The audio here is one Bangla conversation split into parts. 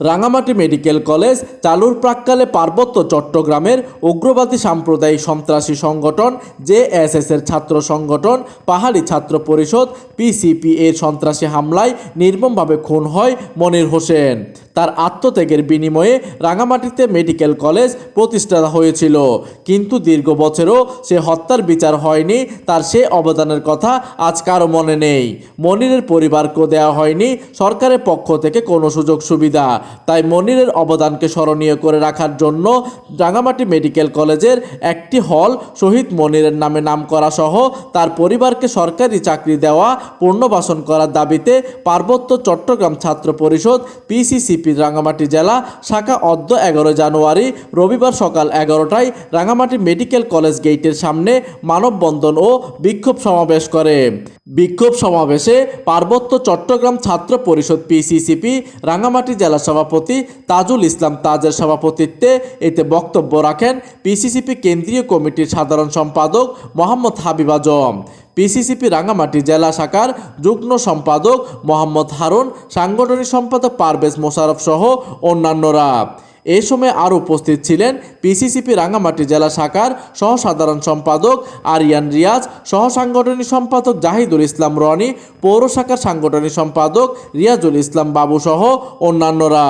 রাঙামাটি মেডিকেল কলেজ চালুর প্রাক্কালে পার্বত্য চট্টগ্রামের উগ্রবাদী সাম্প্রদায়িক সন্ত্রাসী সংগঠন জেএসএস এর ছাত্র সংগঠন পাহাড়ি ছাত্র পরিষদ পিসিপি এর সন্ত্রাসী হামলায় নির্মমভাবে খুন হয় মনির হোসেন। তার আত্মত্যাগের বিনিময়ে রাঙামাটিতে মেডিকেল কলেজ প্রতিষ্ঠা হয়েছিল, কিন্তু দীর্ঘ বছরও সে হত্যার বিচার হয়নি। তার সে অবদানের কথা আজ কারো মনে নেই। মনিরের পরিবারকেও দেওয়া হয়নি সরকারের পক্ষ থেকে কোনো সুযোগ সুবিধা। তাই মনিরের অবদানকে স্মরণীয় করে রাখার জন্য রাঙামাটি মেডিকেল কলেজের একটি হল শহীদ মনিরের নামে নাম করা সহ তার পরিবারকে সরকারি চাকরি দেওয়া পুনর্বাসন করার দাবিতে পার্বত্য চট্টগ্রাম ছাত্র পরিষদ পিসিসিপি রাঙামাটি জেলা শাখা অদ্য 11 জানুয়ারি রবিবার সকাল 11টায় রাঙামাটি মেডিকেল কলেজ গেটের সামনে মানববন্ধন ও বিক্ষোভ সমাবেশ করে। বিক্ষোভ সমাবেশে পার্বত্য চট্টগ্রাম ছাত্র পরিষদ পিসিসিপি রাঙামাটি জেলা সভাপতি তাজুল ইসলাম তাজের সভাপতিত্বে এতে বক্তব্য রাখেন পিসিসিপি কেন্দ্রীয় কমিটির সাধারণ সম্পাদক মোহাম্মদ হাবিব আজম, পিসিসিপি রাঙামাটি জেলা শাখার যুগ্ম সম্পাদক মোহাম্মদ হারুন, সাংগঠনিক সম্পাদক পারভেজ মোশাররফ সহ অন্যান্যরা। এ সময় আরও উপস্থিত ছিলেন পিসিসিপি রাঙামাটি জেলা শাখার সহ সাধারণ সম্পাদক আরিয়ান রিয়াজ, সহ সাংগঠনিক সম্পাদক জাহিদুল ইসলাম রনি, পৌর শাখার সাংগঠনিক সম্পাদক রিয়াজুল ইসলাম বাবু সহ অন্যান্যরা।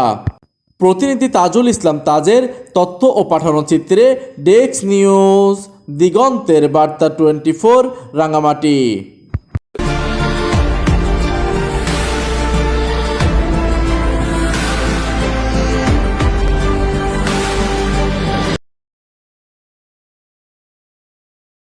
প্রতিনিধি তাজুল ইসলাম তাজের তথ্য ও পাঠানো চিত্রে ডেস্ক নিউজ, দিগন্তের বার্তা 24 রাঙামাটি।